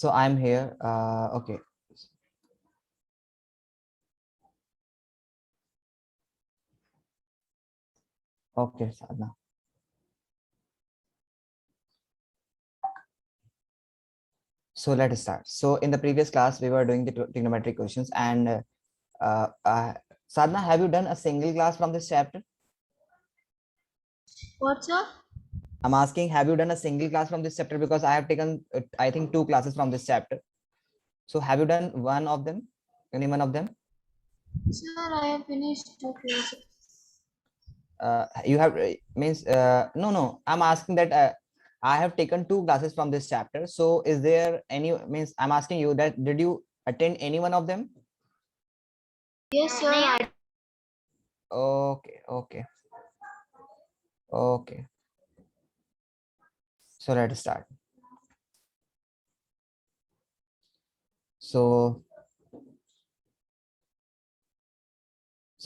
So I'm here. Okay. Okay, Sadhna. So let's start. So in the previous class, we were doing the trigonometric questions, and uh, uh, Sadhna, have you done a single class from this chapter? What's up? I'm asking, have you done a single class from this chapter? Because I have taken, I think, two classes from this chapter. So have you done one of them? Any one of them? Sir, I have finished 2 classes. You have means no. I'm asking that I have taken two classes from this chapter. So is there any means I'm asking you that did you attend any one of them? Yes, sir. Okay, okay, okay. So let's start. So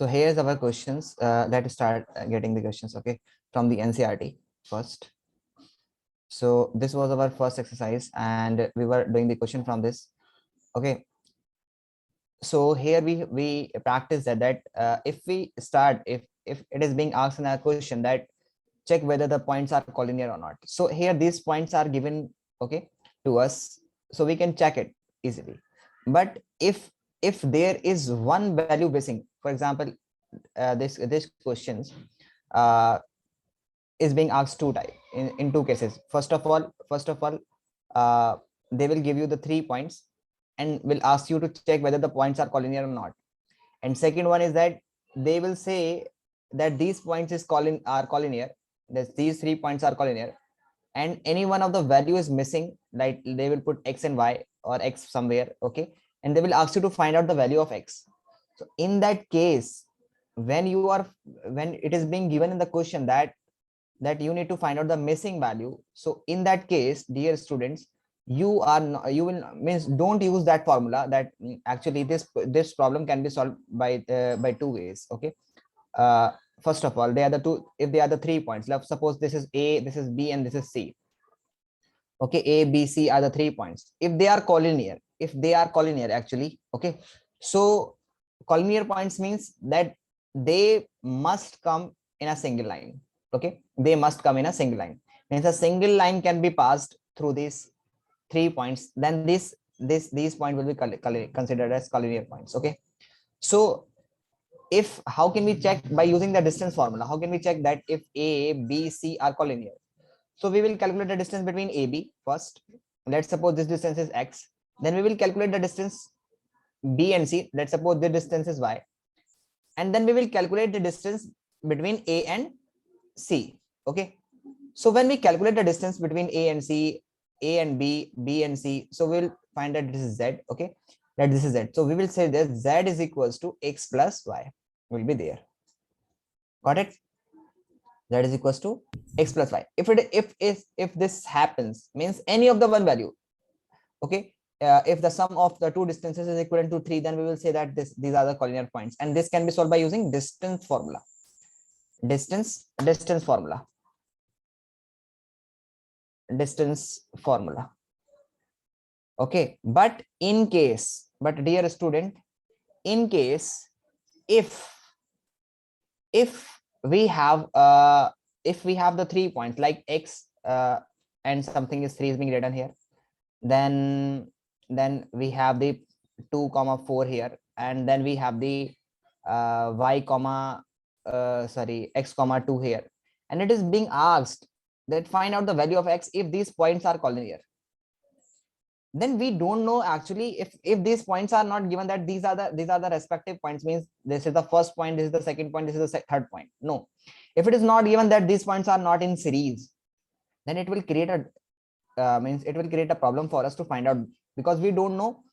here's our questions. Let's start getting the questions. Okay, from the NCRT first. So this was our first exercise, and we were doing the question from this. Okay. So here we practice that if we start if it is being asked in a question that check whether the points are collinear or not. So here these points are given, okay, to us, so we can check it easily. But if there is one value missing, for example, this questions uh, is being asked two type in two cases. First of all, uh, they will give you the 3 points and will ask you to check whether the points are collinear or not. And second one is that they will say that these points are collinear, that these 3 points are collinear, and any one of the value is missing, like they will put x and y or x somewhere, okay, and they will ask you to find out the value of x. So in that case, when it is being given in the question that you need to find out the missing value, so in that case, dear students, you are not, you will means don't use that formula that actually this problem can be solved by two ways, okay. uh First of all, they are the two, if they are the 3 points, let's suppose this is a, this is b, and this is c. Okay, a, b, c are the 3 points. If they are collinear, actually, okay, so collinear points means that they must come in a single line. Okay, they must come in a single line, means a single line can be passed through these 3 points, then these point will be considered as collinear points. Okay, so if how can we check by using the distance formula? How can we check that if a, b, c are collinear? So we will calculate the distance between AB first. Let's suppose this distance is X. Then we will calculate the distance B and C. Let's suppose the distance is Y. And then we will calculate the distance between A and C. Okay. So when we calculate the distance between A and C, A and B, B and C, so we'll find that this is Z. Okay. That this is Z. So we will say that Z is equals to X plus Y will be there. Got it? Z is equals to X plus Y. If this happens, means any of the one value, okay, if the sum of the two distances is equivalent to 3, then we will say that these are the collinear points, and this can be solved by using distance formula. Distance formula. Distance formula. Okay, but dear student, in case if we have the 3 points like x and something is 3 is being written here, then we have the 2 comma 4 here, and then we have the y comma sorry, x comma 2 here, and it is being asked that find out the value of x if these points are collinear. Then we don't know actually if these points are not given, that these are the respective points, means this is the first point, this is the second point, this is the third point. No, if it is not given that these points are not in series, then it will create a means it will create a problem for us to find out, because we don't know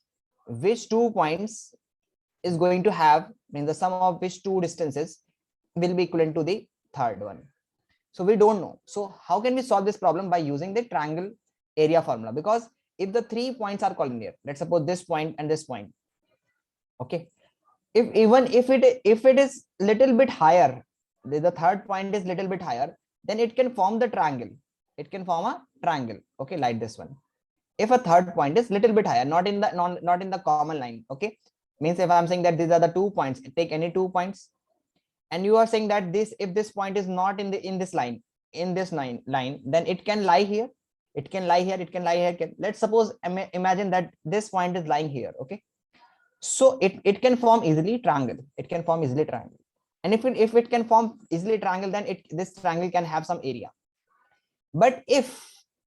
which 2 points is going to have, means the sum of which two distances will be equivalent to the third one. So we don't know. So how can we solve this problem? By using the triangle area formula. Because if the 3 points are collinear, let's suppose this point and this point, okay, if it is little bit higher, the third point is little bit higher, then it can form the triangle, it can form a triangle, okay, like this one. if a third point is little bit higher, not in the not in the common line. Okay, means if I'm saying that these are the 2 points, take any 2 points, and you are saying that this, if this point is not in the in this line, in this line, then it can lie here, it can lie here, it can lie here. Let's suppose imagine that this point is lying here. Okay, so it can form easily triangle, it can form easily triangle. And if it can form easily triangle, then this triangle can have some area. But if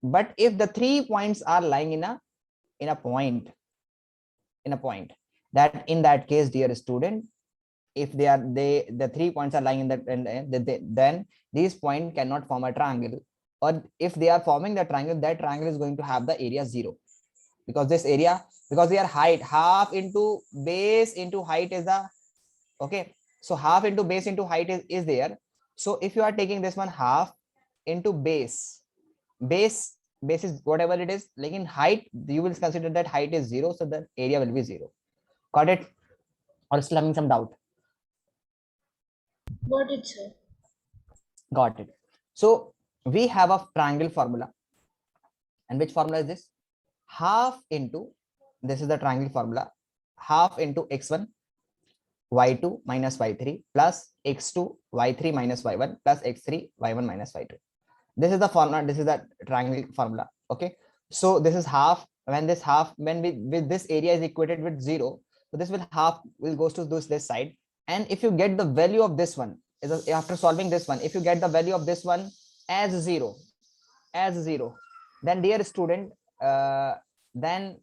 the 3 points are lying in a point, that in that case, dear student, if the 3 points are lying in that, then these points cannot form a triangle. Or if they are forming the triangle, that triangle is going to have the area 0, because this area, because their height, half into base into height is the, okay, so half into base into height is there. So if you are taking this one, half into base is whatever it is, like in height, you will consider that height is 0, so the area will be 0. Got it? Or still having some doubt? Got it, sir. Got it. So we have a triangle formula, and which formula is this? Half into, this is the triangle formula, half into x1 y2 minus y3 plus x2 y3 minus y1 plus x3 y1 minus y2. This is the formula, this is the triangle formula. Okay, so this is half. When this half, when with this area is equated with 0, so this will half will goes to this side. And if you get the value of this one, after solving this one, if you get the value of this one as 0, then dear student, then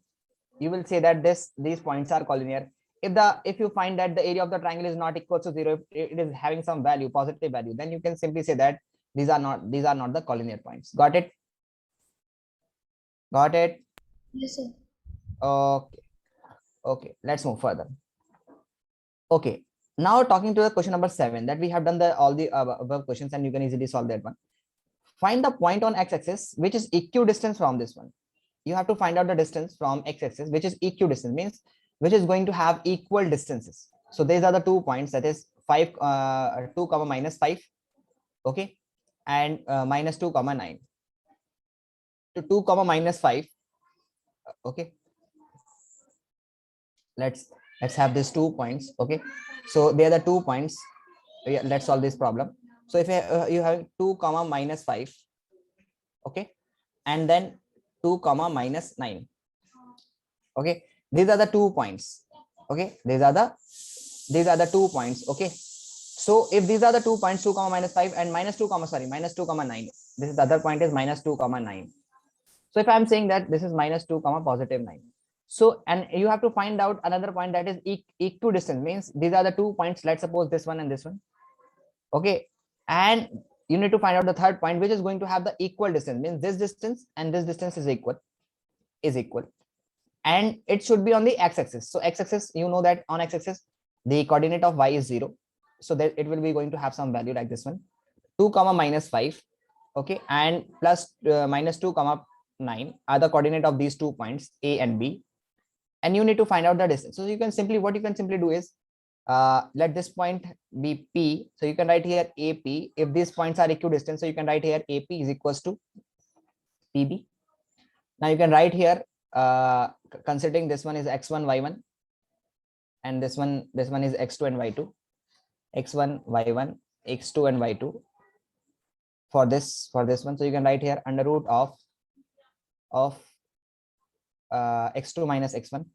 you will say that these points are collinear. If you find that the area of the triangle is not equal to 0, if it is having some value, positive value, then you can simply say that these are not the collinear points. Got it? Got it? Yes, sir. Okay, let's move further. Okay, now talking to the question number 7, that we have done all the above questions, and you can easily solve that one. Find the point on x-axis which is equidistant from this one. You have to find out the distance from x-axis which is equidistant, means which is going to have equal distances. So these are the 2 points, that is 2 comma minus 5, okay, and minus 2 comma 9. To 2 comma minus 5, okay, let's have these 2 points. Okay, so they are the 2 points. Yeah, let's solve this problem. So if you have 2 comma minus 5, okay, and then 2 comma minus 9, okay, these are the 2 points. Okay, these are the 2 points. Okay, so if these are the 2 points, 2 comma minus 5 and minus 2 comma, sorry, minus 2 comma 9, this is the other point is minus 2 comma 9. So if I'm saying that this is minus 2 comma positive 9, so, and you have to find out another point, that is equidistant, means these are the 2 points, let's suppose this one and this one. Okay, and you need to find out the third point which is going to have the equal distance, means this distance and this distance is equal, and it should be on the x-axis. So x-axis, you know that on x-axis the coordinate of y is 0, so that it will be going to have some value like this one, 2 comma minus 5, okay, and plus minus 2 comma 9 are the coordinate of these 2 points a and b, and you need to find out the distance. So you can simply, what you can simply do is, let this point be P. So you can write here AP. If these points are equidistant, so you can write here AP is equals to PB. Now you can write here, considering this one is X1, Y1, and this one is X2 and Y2, X1, Y1, X2 and Y2 for this one. So you can write here under root of X2 minus X1,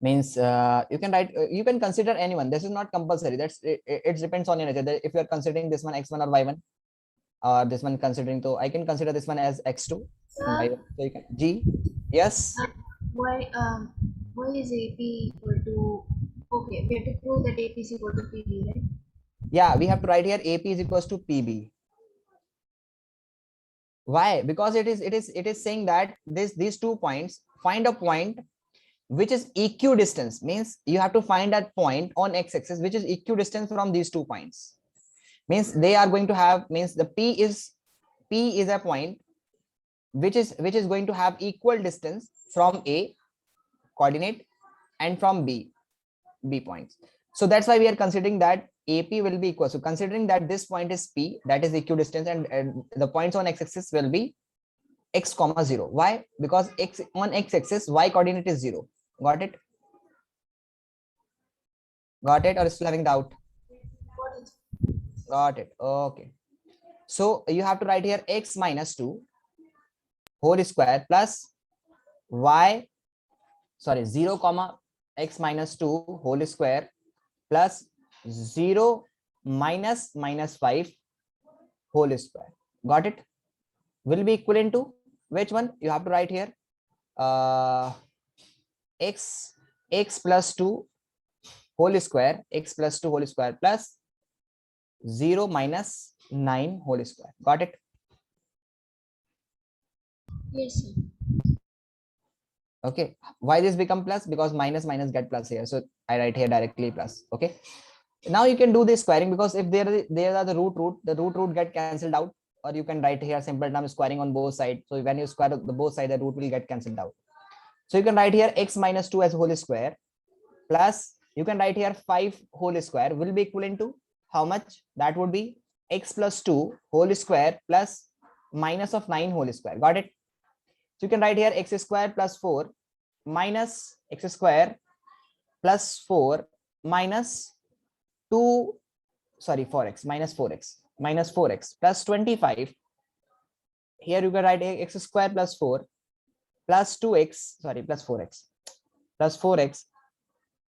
means you can write, you can consider anyone, this is not compulsory, it depends on your nature. If you are considering this one x1 or y1, or this one considering, so I can consider this one as x2 and y1. So you can G, yes. Why is AP equal to, okay, we have to prove that AP is equal to PB, right? Yeah, we have to write here AP is equals to PB. Why? Because it is saying that these 2 points, find a point which is equidistant, means you have to find that point on x-axis which is equidistant from these 2 points, means they are going to have, means the P is a point which is going to have equal distance from A coordinate and from B points. So that's why we are considering that AP will be equal. So considering that this point is P, that is equidistant, and the points on x-axis will be x comma 0. Why? Because x on x-axis y coordinate is 0. Got it? Got it, or still having doubt? What is Got it. Okay. So you have to write here x minus 2 whole square plus y, sorry, 0 comma x minus 2 whole square plus 0 minus 5 whole square. Got it? Will be equivalent to which one? You have to write here x plus 2 whole square, x plus 2 whole square plus 0 minus 9 whole square. Got it? yes, sir. Okay. Why this become plus? Because minus minus get plus here. So I write here directly plus. Okay. Now you can do this squaring, because if there are the root get cancelled out, or you can write here simple term squaring on both sides. So when you square the both sides, the root will get cancelled out. So you can write here x minus 2 as whole square plus you can write here 5 whole square will be equivalent to how much? That would be x plus 2 whole square plus minus of 9 whole square. Got it? So you can write here x square plus 4 minus x square plus 4 minus 2, sorry, 4x minus 4x plus 25. Here you can write x square plus 4 plus 2x, sorry, plus 4x plus 4x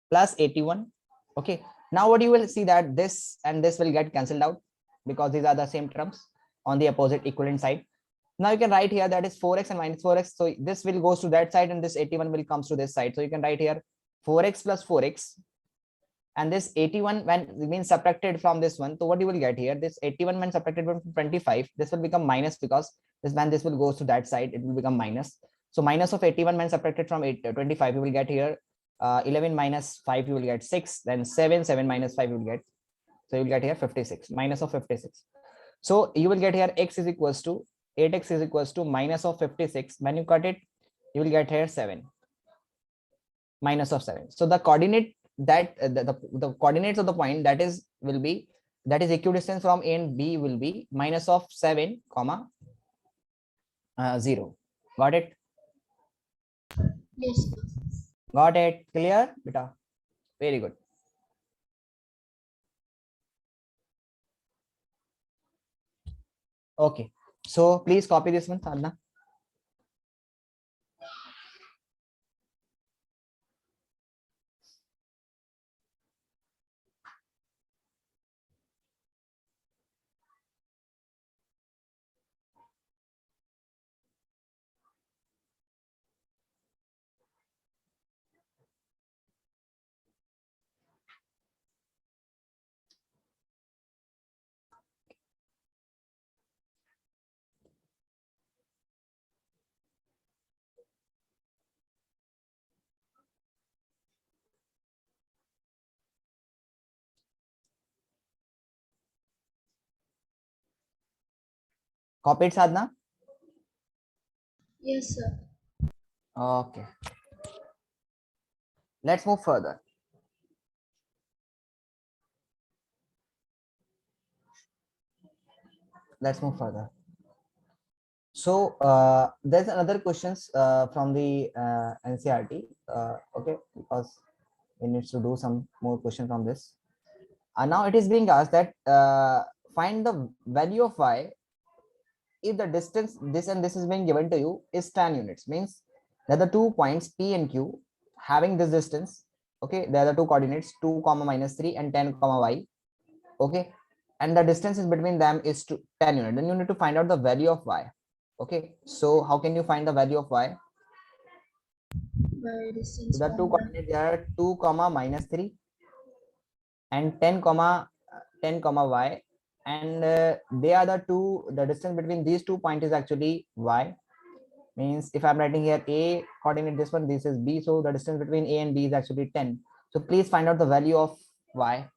plus 81. Okay. Now what you will see that this and this will get cancelled out, because these are the same terms on the opposite equivalent side. Now you can write here that is 4x and minus 4x. So this will goes to that side and this 81 will comes to this side. So you can write here 4x plus 4x, and this 81 when means subtracted from this one. So what you will get here, this 81 when subtracted from 25, this will become minus, because this when this will goes to that side, it will become minus. So minus of 81 when subtracted from 25, you will get here 11 minus 5, you will get 6, then 7 minus 5 you will get, so you will get here 56, minus of 56. So you will get here x is equals to 8x is equals to minus of 56. When you cut it, you will get here 7, minus of 7. So the coordinate that the coordinates of the point that is will be, that is equidistance from A and B will be minus of 7 comma 0. Got it? Yes, sir. Got it? Clear, beta? Very good. Okay. So please copy this one, Sadhna. Copy it, Sadhna. Yes, sir. Okay. Let's move further. Let's move further. So there's another questions from the NCRT. Okay, because we need to do some more question from this. Now it is being asked that find the value of y if the distance this and this is being given to you is 10 units. Means that the 2 points P and Q having this distance. Okay, there are the 2 coordinates 2 comma minus 3 and 10 comma y. Okay, and the distance is between them is 10 units. Then you need to find out the value of y. Okay, so how can you find the value of y? By So distance the 2 from one. coordinates are 2 comma minus 3 and 10 comma 10 comma y, and they are the distance between these 2 points is actually y. Means if I'm writing here a coordinate, this one, this is b, so the distance between a and b is actually 10. So please find out the value of y.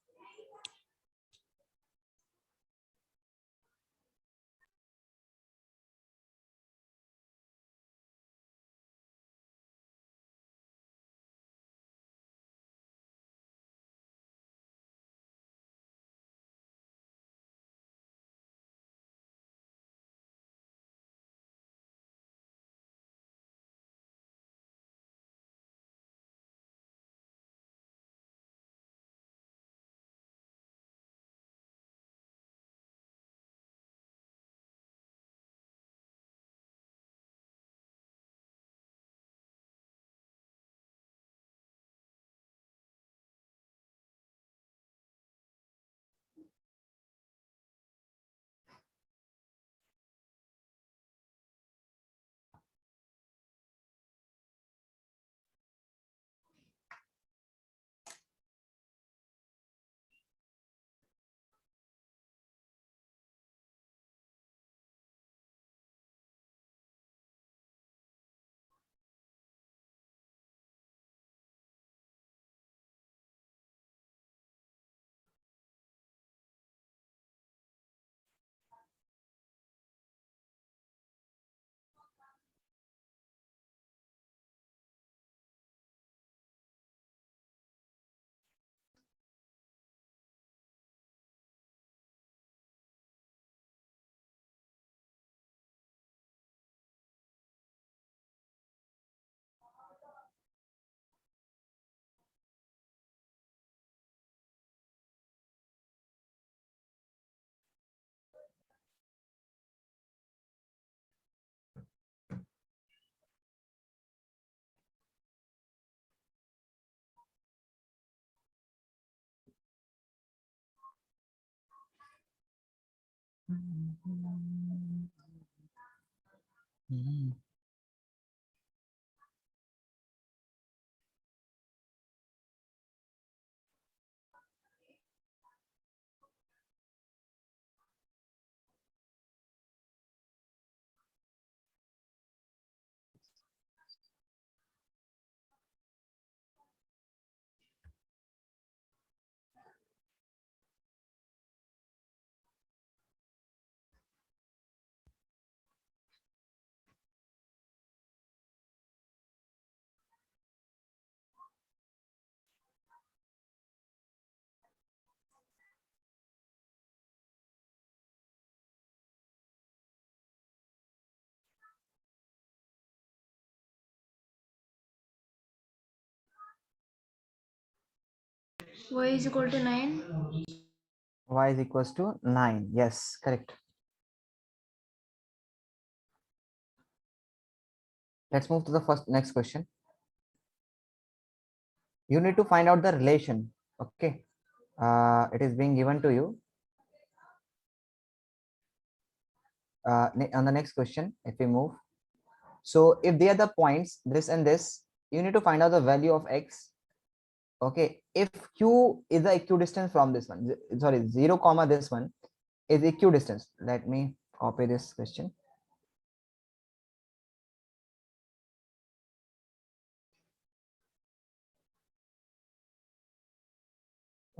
Y is equal to 9. Y is equals to 9. Yes, correct. Let's move to the next question. You need to find out the relation. Okay. It is being given to you. On the next question, if we move. So if they are the points, this and this, you need to find out the value of x. Okay. If q is the equidistant from this one, sorry, 0 comma this one is equidistance. Let me copy this question.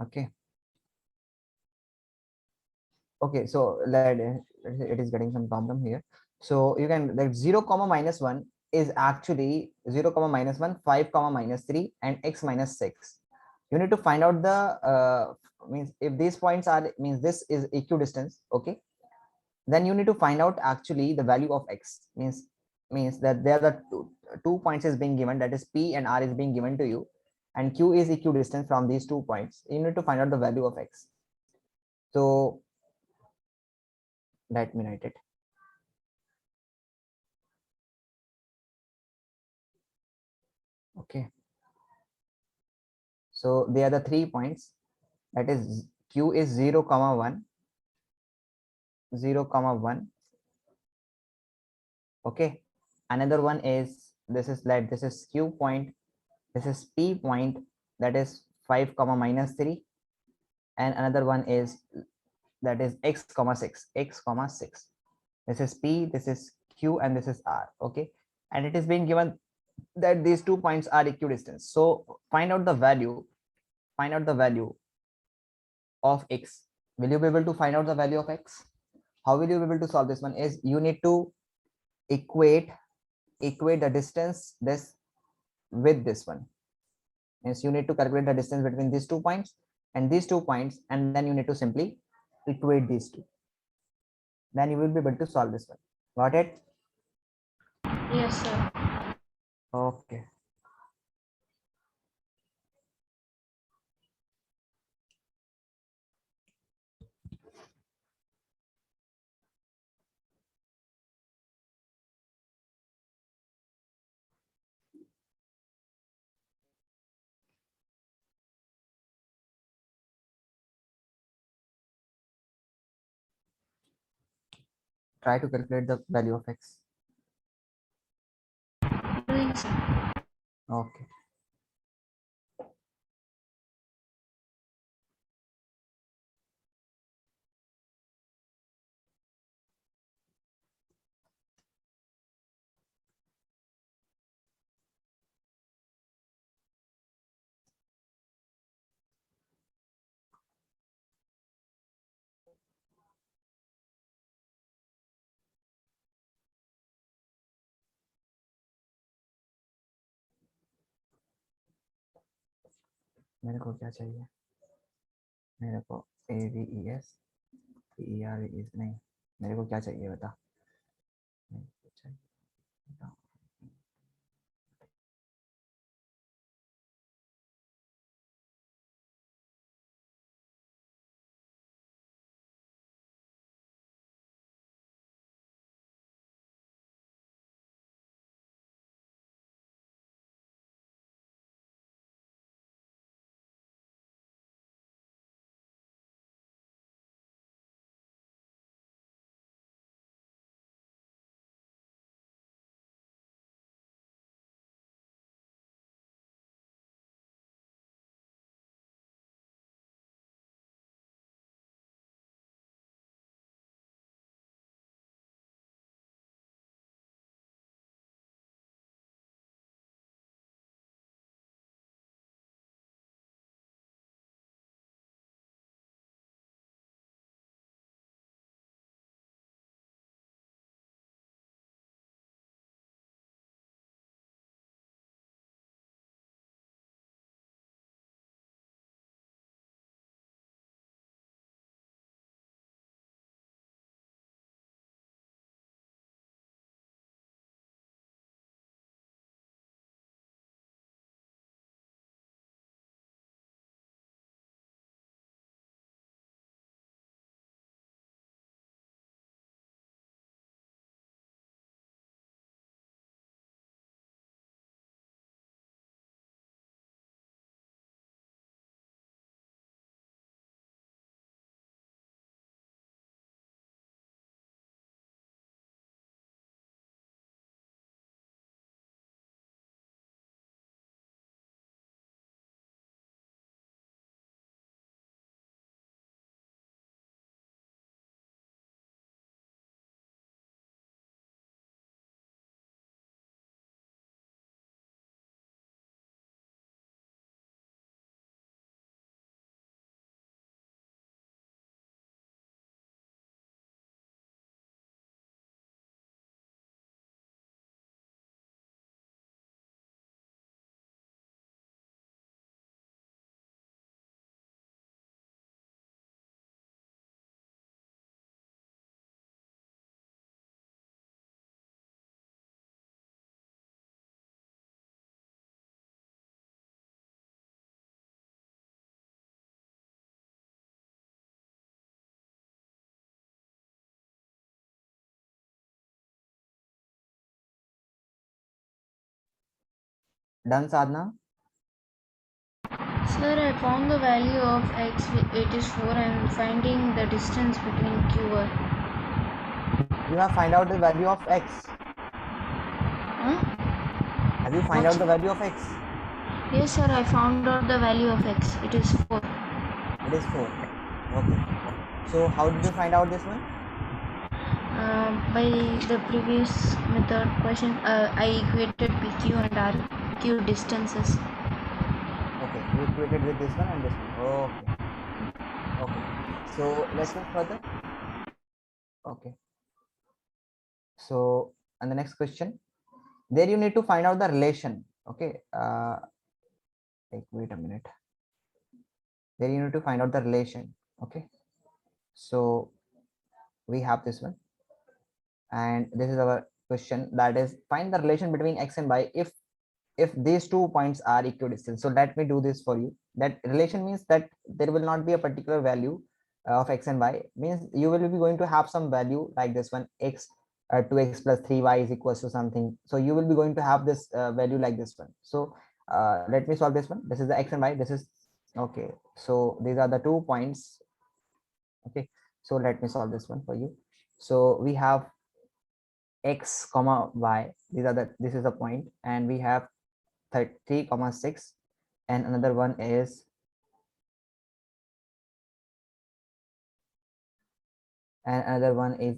Okay. Okay, so it is getting some problem here. So you can, like, 0 comma minus 1 is actually 0 comma minus 1, 5 comma minus 3, and x minus 6. You need to find out the means if these points are, means this is equidistance. Okay, then you need to find out actually the value of x, means that there are the two points is being given, that is p and r is being given to you, and q is equidistant from these 2 points. You need to find out the value of x. So let me write it. Okay, so they are the 3 points, that is q is 0 comma 1, 0 comma 1. Okay, another one is, this is, like, this is q point, this is p point, that is 5 comma minus 3, and another one is, that is x comma 6, x comma 6. This is p, this is q, and this is r. Okay, and it is being given that these 2 points are equidistant. So find out the value, find out the value of x. Will you be able to find out the value of x? How will you be able to solve this one? Is you need to equate the distance this with this one. Means you need to calculate the distance between these 2 points and these 2 points, and then you need to simply equate these two. Then you will be able to solve this one. Got it? Yes, sir. Okay. Try to calculate the value of x. Doing, sir. Okay. मेरे को क्या चाहिए? मेरे को AVES PERES नहीं, मेरे को क्या चाहिए बता? मेरे को चाहिए, बता। Done, Sadhna? Sir, I found the value of x, it is 4. I am finding the distance between QR. You have find out the value of x. Huh? Have you find What, out the sir? value of x? Yes, sir, I found out the value of x. It is 4. It is 4. Okay. So how did you find out this one? By the previous method question, I equated PQ and RQ distances. Okay, you equated with this one and this one. Okay. Okay. So let's move further. Okay. So, and the next question, there you need to find out the relation. Okay. Wait a minute. There you need to find out the relation. Okay. So we have this one, and this is our question, that is find the relation between x and y if these 2 points are equidistant. So let me do this for you. That relation means that there will not be a particular value of x and y, means you will be going to have some value like this one, x 2x plus 3y is equals to something. So you will be going to have this value like this one. So let me solve this one. This is the x and y, this is okay. So these are the 2 points. Okay, so let me solve this one for you. So we have x comma y, this is the point, and we have 3,6, and another one is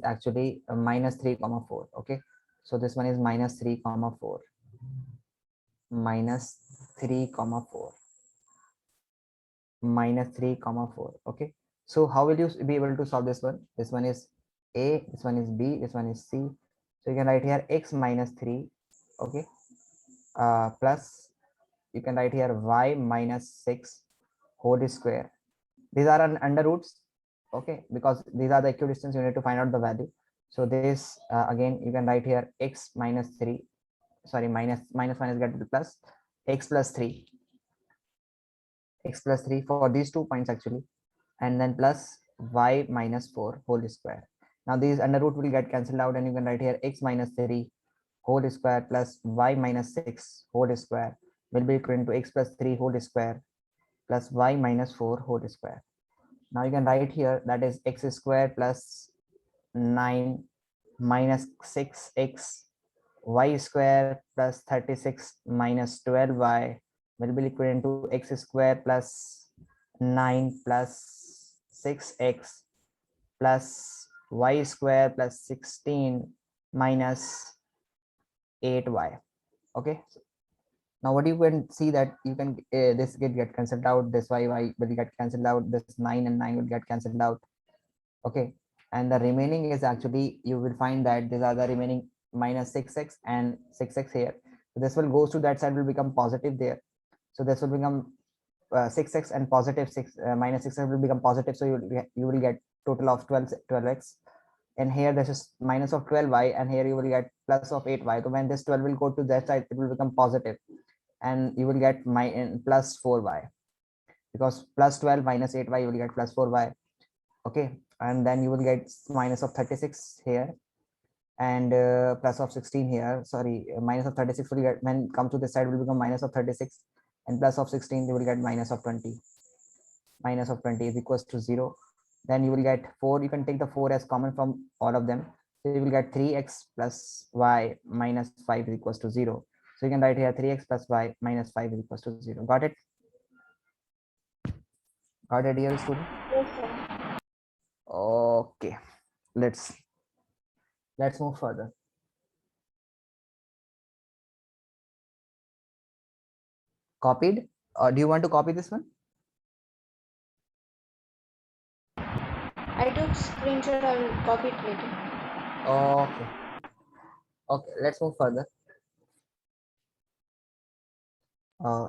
actually minus 3,4. Okay, so this one is minus 3,4, minus 3,4, minus 3,4. Okay, so how will you be able to solve this one? This one is a, this one is b, this one is c. So you can write here x minus 3. Okay, plus you can write here y minus 6 whole square. These are under roots. Okay, because these are the equidistance, you need to find out the value. So this again you can write here x minus 3, sorry, minus get to plus x plus 3, x plus 3 for these 2 points actually, and then plus y minus 4 whole square. Now these under root will get cancelled out, and you can write here x minus 3 whole square plus y minus 6 whole square will be equal to x plus 3 whole square plus y minus 4 whole square. Now you can write here that is x square plus 9 minus 6x y square plus 36 minus 12y will be equal to x square plus 9 plus 6x plus y square plus 16 minus 8y. Okay, now what you can see that you can this get cancelled out, this y will get cancelled out, this 9 and 9 will get cancelled out. Okay, and the remaining is actually, you will find that these are the remaining minus 6x and 6x here. So this will goes to that side, will become positive there. So this will become 6x and positive 6 minus 6x will become positive. So you will get total of 12x, and here this is minus of 12y, and here you will get plus of 8y. So when this 12 will go to that side, it will become positive, and you will get plus 4y, because plus 12 minus 8y, you will get plus 4y. Okay, and then you will get minus of 36 here, and plus of 16 here, sorry, minus of 36 will get, when come to this side, will become minus of 36, and plus of 16 you will get minus of 20. Minus of 20 is equals to 0. Then you will get 4, you can take the 4 as common from all of them, so you will get 3x plus y minus 5 is equals to 0. So you can write here 3x plus y minus 5 is equals to 0. Got it? Got it, dear student? Yes, sir. Okay, let's move further. Copied, or do you want to copy this one? I took screenshot, I will copy it later. Okay, okay, let's move further.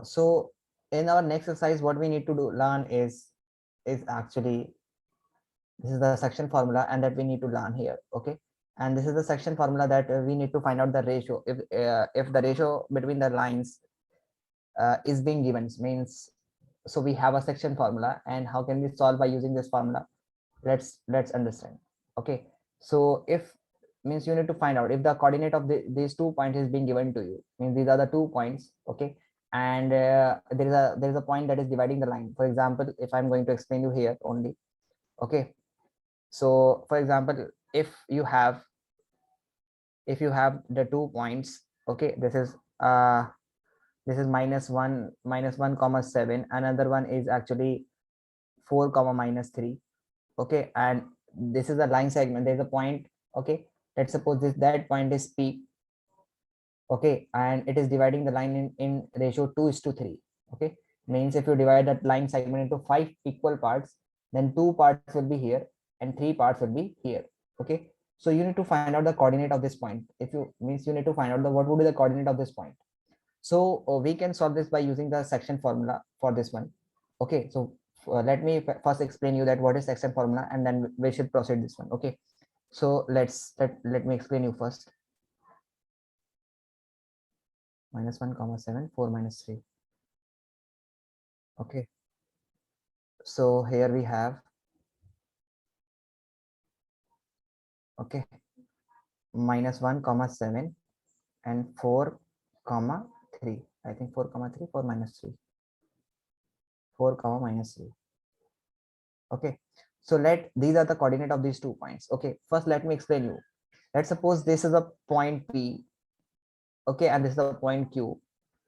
So in our next exercise, what we need to do learn is actually, this is the section formula, and that we need to learn here. Okay, and this is the section formula that we need to find out the ratio. If the ratio between the lines is being given, means, so we have a section formula, and how can we solve by using this formula? Let's understand. Okay, so if, means you need to find out if the coordinate of these 2 points is being given to you, means these are the 2 points. Okay, and there is a point that is dividing the line. For example, if I'm going to explain you here only, okay. So for example, if you have the 2 points, okay, this is -1 comma 7, another one is actually 4 comma -3, okay, and this is a line segment, there's a point, okay. Let's suppose that point is P, okay, and it is dividing the line in ratio 2:3, okay. Means if you divide that line segment into 5 equal parts, then 2 parts will be here and 3 parts will be here, okay. So you need to find out the coordinate of this point. If you means you need to find out what would be the coordinate of this point. So we can solve this by using the section formula for this one, okay. So let me first explain you that what is section formula, and then we should proceed this one, okay. So let me explain you first. -1 comma 7, 4 minus 3, okay. So here we have, okay, -1 comma 7 and 4 comma 3, I think 4 comma 3, 4 minus 3, 4 comma -3, okay. So these are the coordinate of these 2 points, okay. First let me explain you. Let's suppose this is a point P, okay, and this is a point Q,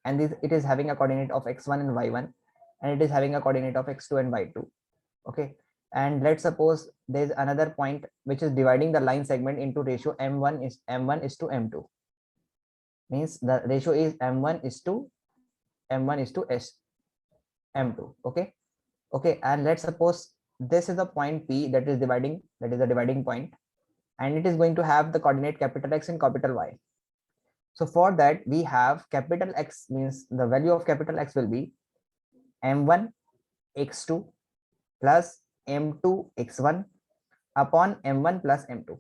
and this it is having a coordinate of x1 and y1, and it is having a coordinate of x2 and y2, okay. And let's suppose there's another point which is dividing the line segment into ratio m1 is to m2, means the ratio is m1 is to s m2, okay. Okay, and let's suppose this is a point P that is the dividing point, and it is going to have the coordinate capital X and capital Y. So for that we have capital X, means the value of capital X will be m1 x2 plus m2 x1 upon m1 plus m2,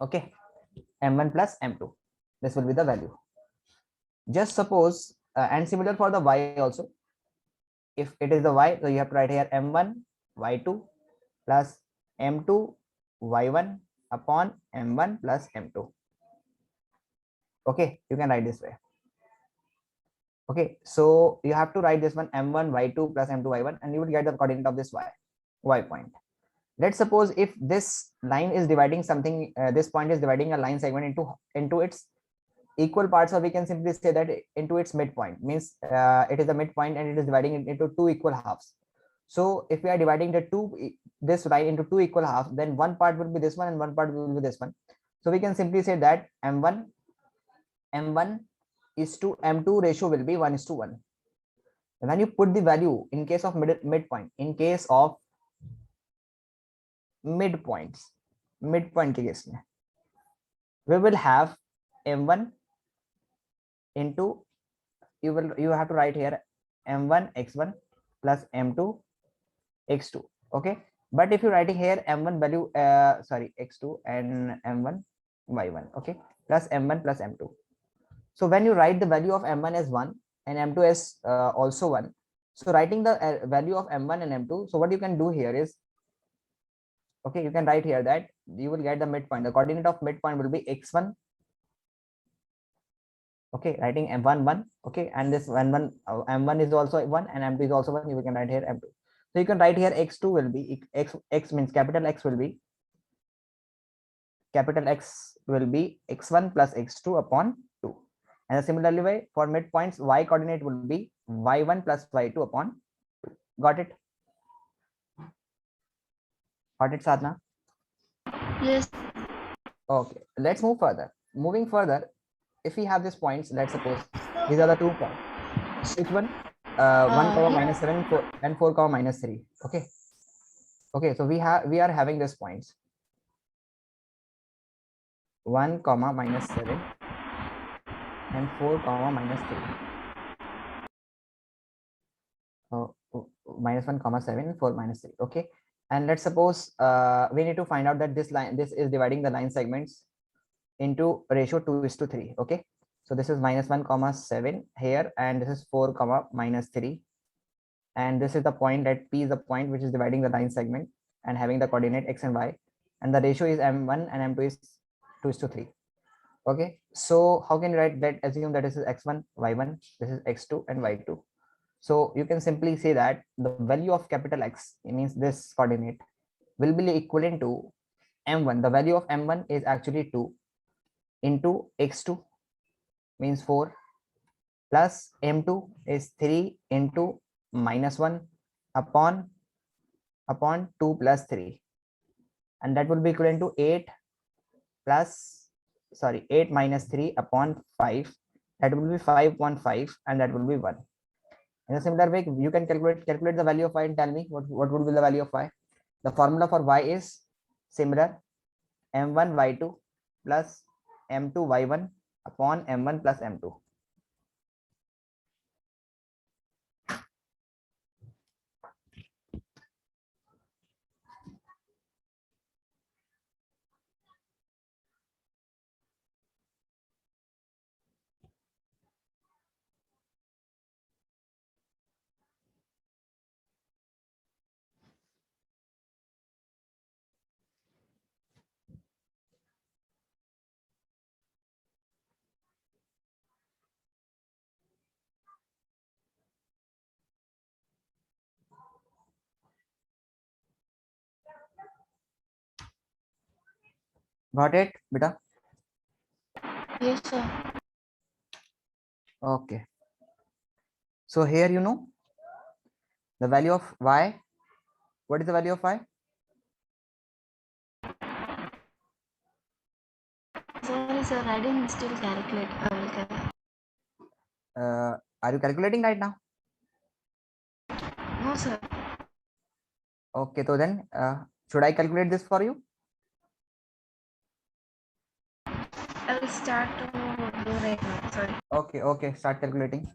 okay. M1 plus m2, this will be the value. Just suppose and similar for the y also. If it is the y, so you have to write here m1 y2 plus m2 y1 upon m1 plus m2, okay. You can write this way, okay. So you have to write this one m1 y2 plus m2 y1, and you will get the coordinate of this y point. Let's suppose if this line is dividing something, this point is dividing a line segment into its equal parts, or we can simply say that into its midpoint, means it is a midpoint and it is dividing it into 2 equal halves. So if we are dividing this line into 2 equal halves, then one part will be this one and one part will be this one. So we can simply say that m1 is to m2 ratio will be 1:1. When you put the value in case of midpoint, in case of midpoint के case में, we will have m1 into, you have to write here m1 x1 plus m2 x2, okay. But if you're writing here m1 value sorry x2 and m1 y1, okay, plus m1 plus m2. So when you write the value of m1 as 1 and m2 as also 1, so writing the value of m1 and m2, so what you can do here is, okay, you can write here that you will get the midpoint. The coordinate of midpoint will be x1, okay, writing m1 1, okay, and this m1 is also 1 and m2 is also 1. You can write here m2. So you can write here x2 will be x means capital X will be x1 plus x2 upon 2. And similarly way for midpoints, y coordinate will be y1 plus y2 upon 2. Got it? Got it, Sadhna? Yes. Okay, let's move further. Moving further, if we have these points, let's suppose these are the 2 points. Which one? 1 comma minus 7 and 4 comma minus 3. Okay. Okay, so we are having these points 1 comma minus 7 and 4 comma minus 3. -1 comma 7 4 minus 3, okay. And let's suppose we need to find out that this is dividing the line segments into ratio 2:3, okay. So this is -1 comma 7 here, and this is 4 comma minus 3, and this is the point that P is the point which is dividing the line segment and having the coordinate x and y, and the ratio is m1 and m2 is 2:3, Okay, so how can you write that? Assume that this is x1, y1, this is x2 and y2. So you can simply say that the value of capital X, it means this coordinate, will be equivalent to m1. The value of m1 is actually 2 into x2 means 4 plus m2 is 3 into -1 upon 2 plus 3, and that will be equivalent to 8 plus 8 minus 3 upon 5, that will be 5.5, and that will be 1. In a similar way, you can calculate the value of y and tell me what would be the value of y. The formula for y is similar, m1 y2 plus m2 y1 upon m1 plus m2. Got it, beta? Yes, sir. Okay. So here you know the value of y. What is the value of y? Sorry, sir. I didn't still calculate. I will calculate. Are you calculating right now? No, sir. Okay, so then should I calculate this for you? I will start to do right now. Sorry. Okay, start calculating.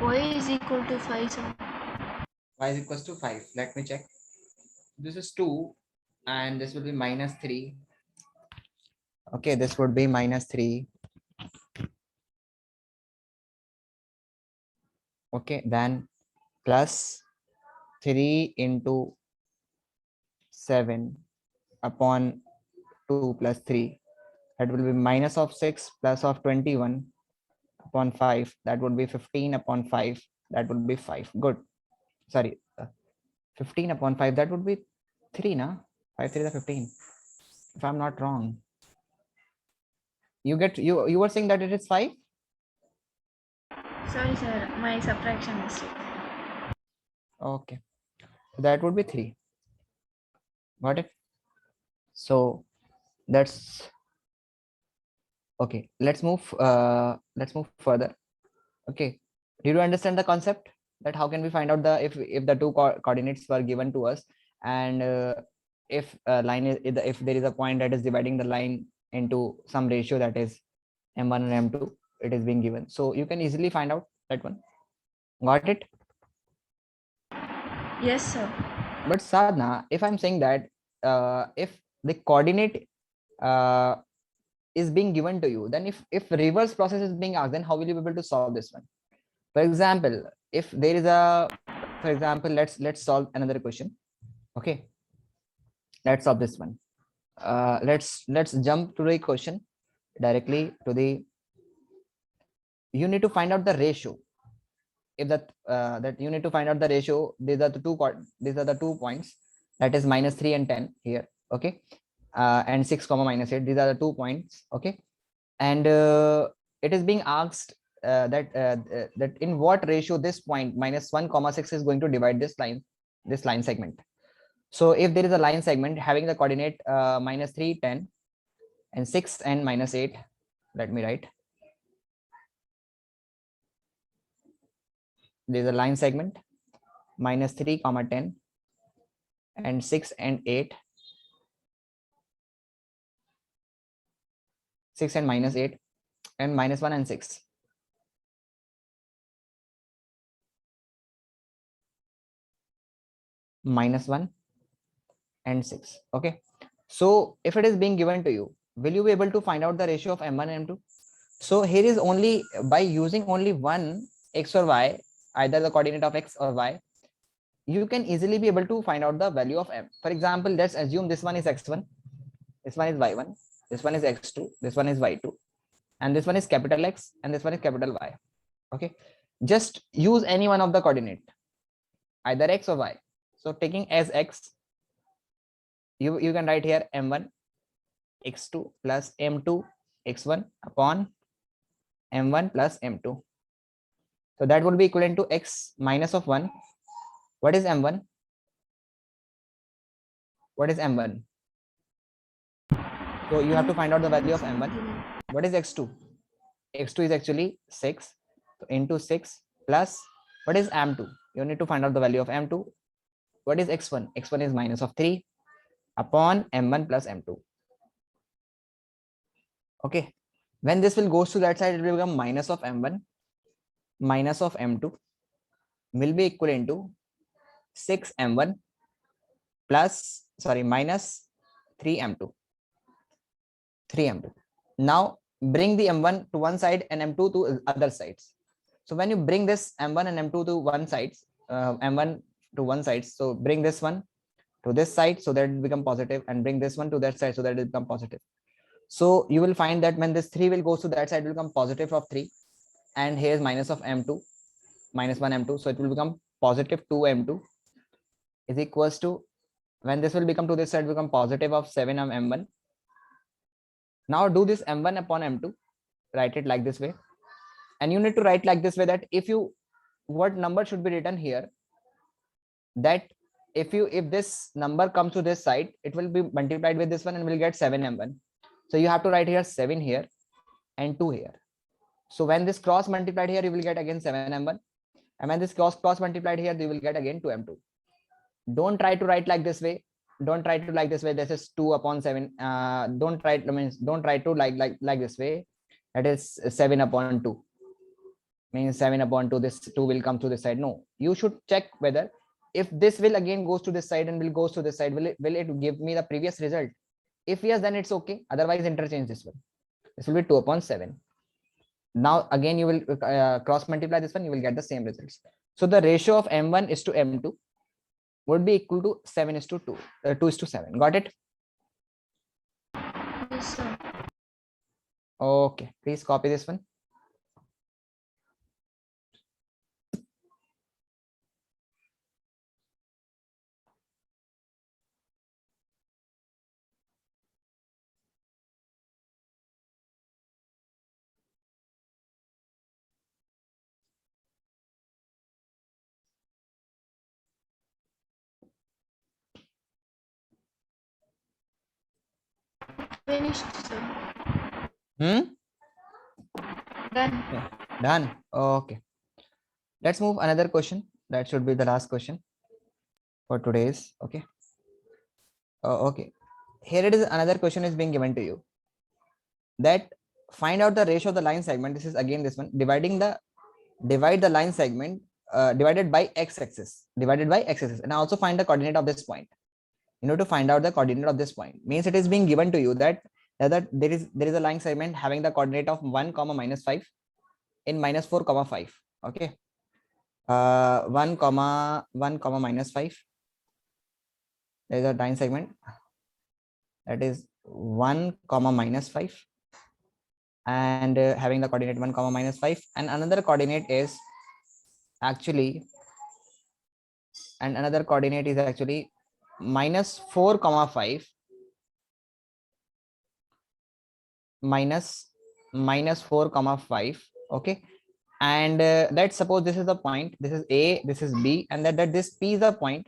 Y is equal to 5, sir. Y is equals to 5. Let me check. This is 2 and this will be -3. Okay, this would be -3. Okay, then plus 3 into 7 upon 2 plus 3. That will be minus of 6 plus of 21 upon 5. That would be 15 upon 5. That would be 5. Good. Sorry. 15 upon 5. That would be 3, na? 5 3 is 15. If I'm not wrong. You were saying that it is 5? Sorry, sir. My subtraction mistake. Okay. That would be 3. Got it? So that's okay. Let's move further. Okay. Did you understand the concept that how can we find out the if the two coordinates were given to us, and if a line is if there is a point that is dividing the line into some ratio, that is m1 and m2, it is being given, so you can easily find out that one. Got it? Yes, sir. But Sadhna, if I'm saying that if the coordinate uh, is being given to you, then if reverse process is being asked, then how will you be able to solve this one? For example, if there is a, for example, let's solve another question. Okay, let's solve this one. Let's jump to the question directly to the, you need to find out the ratio. If that you need to find out the ratio, these are the 2 points, that is -3 and 10 here. Okay, and 6 comma -8, these are the 2 points. Okay, and it is being asked that in what ratio this point -1, 6 is going to divide this line segment. So if there is a line segment having the coordinate -3, 10, and 6 and -8, let me write. There is a line segment -3, 10, and 6 and 8, 6 and -8, and -1 and 6. -1 and 6. Okay. So if it is being given to you, will you be able to find out the ratio of m1 and m2? So here is only by using only one x or y, either the coordinate of x or y, you can easily be able to find out the value of m. For example, let's assume this one is x1, this one is y1, this one is x2, this one is y2, and this one is capital X and this one is capital Y. Okay, just use any one of the coordinate, either x or y. So taking as x, you can write here m1 x2 plus m2 x1 upon m1 plus m2. So that would be equivalent to x minus of 1. What is m1? What is m1? So you have to find out the value of m1. What is x2? x2 is actually 6. So into 6 plus what is m2? You need to find out the value of m2. What is x1? x1 is minus of 3 upon m1 plus m2. Okay. When this will goes to that side, it will become minus of m1 minus of m2 will be equivalent to 6m1 plus, sorry, minus 3m2. 3m2. Now bring the m1 to one side and m2 to other sides. So when you bring this m1 and m2 to one side, m1 to one side, so bring this one to this side so that it become positive, and bring this one to that side so that it become positive. So you will find that when this 3 will go to that side, it will become positive of 3, and here is minus of m2 minus 1 m2, so it will become positive 2 m2 is equals to, when this will become to this side, become positive of 7 m1. Now do this m1 upon m2, write it like this way, and you need to write like this way that if you, what number should be written here, that if this number comes to this side, it will be multiplied with this one and will get 7m1. So you have to write here 7 here and 2 here. So when this cross multiplied here, you will get again 7m1, and when this cross multiplied here, you will get again 2m2. Don't try to write like this way. Don't try to like this way. This is 2 upon 7. Don't try to like this way. That is 7 upon 2. Means 7 upon 2. This 2 will come to this side. No, you should check whether if this will again goes to this side and will goes to this side, will it give me the previous result? If yes, then it's okay. Otherwise, interchange this one. This will be 2 upon 7. Now again, you will cross multiply this one. You will get the same results. So the ratio of m1 is to m2 would be equal to 7 is to 2, 2 is to 7. Got it? Yes, sir. Okay, please copy this one. Finished, sir. Done. Done. Done. Okay. Let's move another question. That should be the last question for today's. Okay. Okay. Here it is. Another question is being given to you. That find out the ratio of the line segment. This is again this one. Divide the line segment divided by x-axis. Divided by x-axis, and also find the coordinate of this point. You need to find out the coordinate of this point. Means it is being given to you that there is a line segment having the coordinate of 1 comma minus 5 in minus 4 comma 5. Okay. 1 comma minus 5. There is a line segment that is 1 comma minus 5, and having the coordinate 1 comma minus 5, and another coordinate is actually minus 4 comma 5 minus minus 4 comma 5. Okay, and let's suppose this is the point, this is A, this is B, and that this P is the point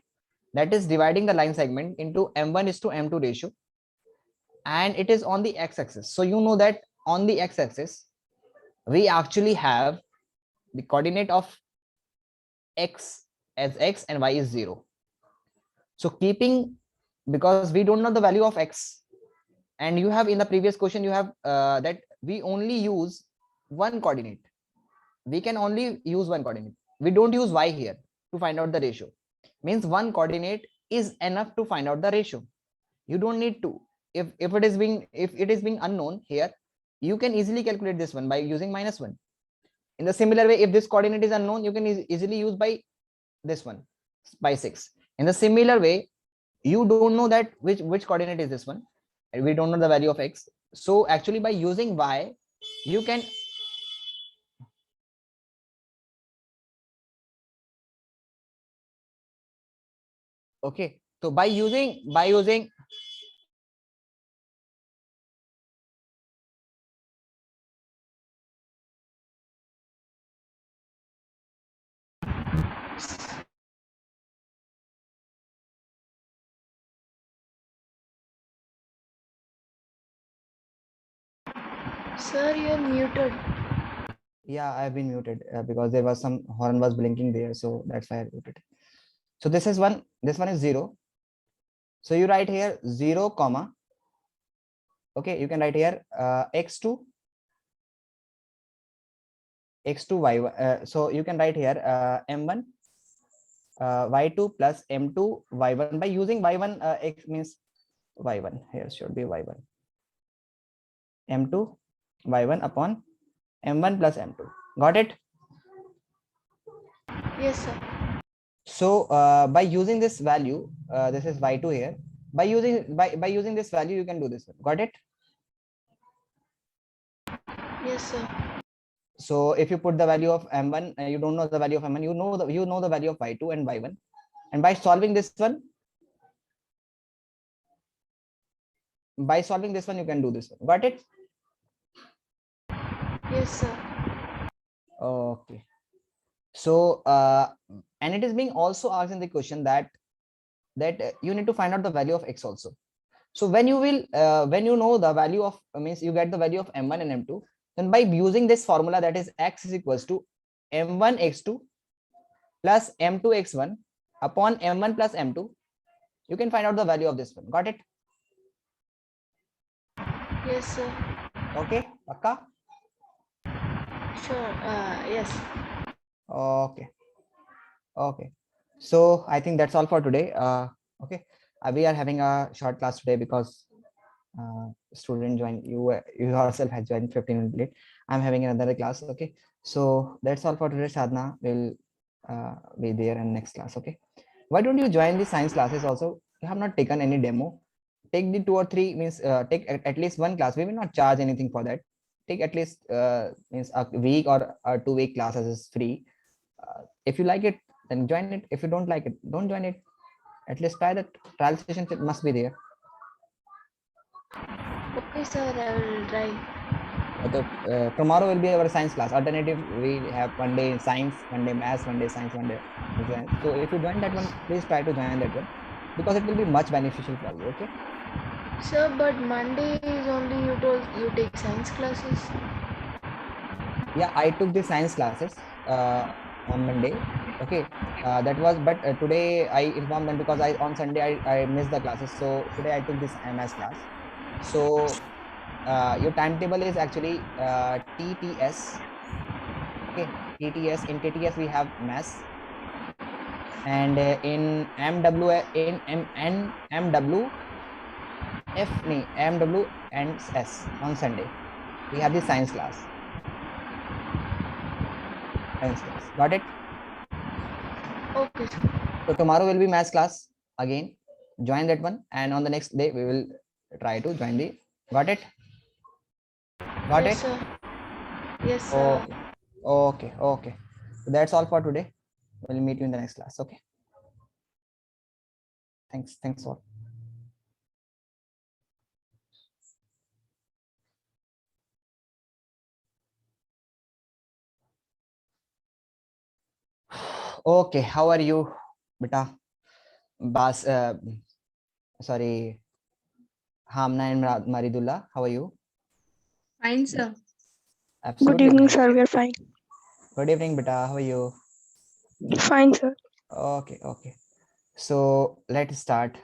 that is dividing the line segment into m1 is to m2 ratio, and it is on the x-axis. So you know that on the x-axis we actually have the coordinate of x as x and y is 0. So keeping, because we don't know the value of x, and you have in the previous question you have that we only use one coordinate, we can only use one coordinate, we don't use y here to find out the ratio, means one coordinate is enough to find out the ratio. You don't need to, if it is being unknown here, you can easily calculate this one by using -1. In the similar way, if this coordinate is unknown, you can easily use by this one, by 6. In the similar way, you don't know that which coordinate is this one, and we don't know the value of x. So actually by using y, you can, okay, so by using Sir, you're muted. yeah, I've been muted because there was some horn was blinking there, so that's why I muted. So this is one, this one is 0. So you write here 0 comma, okay, you can write here x2 y, so you can write here m1 y2 plus m2 y1 by using y1, x means y1, here should be y1, m2 y1 upon m1 plus m2. Got it? Yes, sir. So by using this value, this is y2 here, by using this value you can do this one. Got it? Yes, sir. So if you put the value of m1, you don't know the value of m1, you know the value of y2 and y1, and by solving this one, you can do this one. Got it? Yes, sir. Okay. So and it is being also asked in the question that you need to find out the value of x also. So when you will when you know the value of, means you get the value of m1 and m2, then by using this formula, that is x is equals to m1 x2 plus m2 x1 upon m1 plus m2, you can find out the value of this one. Got it? Yes, sir. Okay, Akka? Sure. Yes. Okay. Okay, so I think that's all for today. Okay, we are having a short class today because student joined, you yourself has joined 15 minutes late. I'm having another class. Okay, so that's all for today. Sadhna will be there in next class. Okay, why don't you join the science classes also? You have not taken any demo. Take the 2 or 3, means take at least one class. We will not charge anything for that. Take at least means a week or a 2 week classes is free. If you like it, then join it. If you don't like it, don't join it. At least try that. Trial session must be there. Okay, sir. I will try. Tomorrow will be our science class. Alternative, we have one day science, one day maths, one day science, one day science. So if you join that one, please try to join that one because it will be much beneficial for you. Okay. Sir, but Monday is only you told you take science classes. Yeah, I took the science classes on Monday. Okay. That was, but today I informed them because on Sunday I missed the classes. So today I took this MS class. So your timetable is actually TTS. Okay, TTS, in TTS we have mass, and in MW, in MW MW and S on Sunday we have the science class. Got it? Okay, sir. So tomorrow will be maths class again. Join that one, and on the next day we will try to join the. Got it? Got Yes, it? sir. Yes, sir. Okay. Okay. Okay. So that's all for today. We'll meet you in the next class. Okay. Thanks. Thanks all. Okay, how are you, beta? Bas, sorry, Hamna and Maridullah, how are you? Fine, sir. Good Absolutely evening, fine. sir. We are fine. Good evening, beta. How are you? Fine, sir. Okay, okay. So let's start.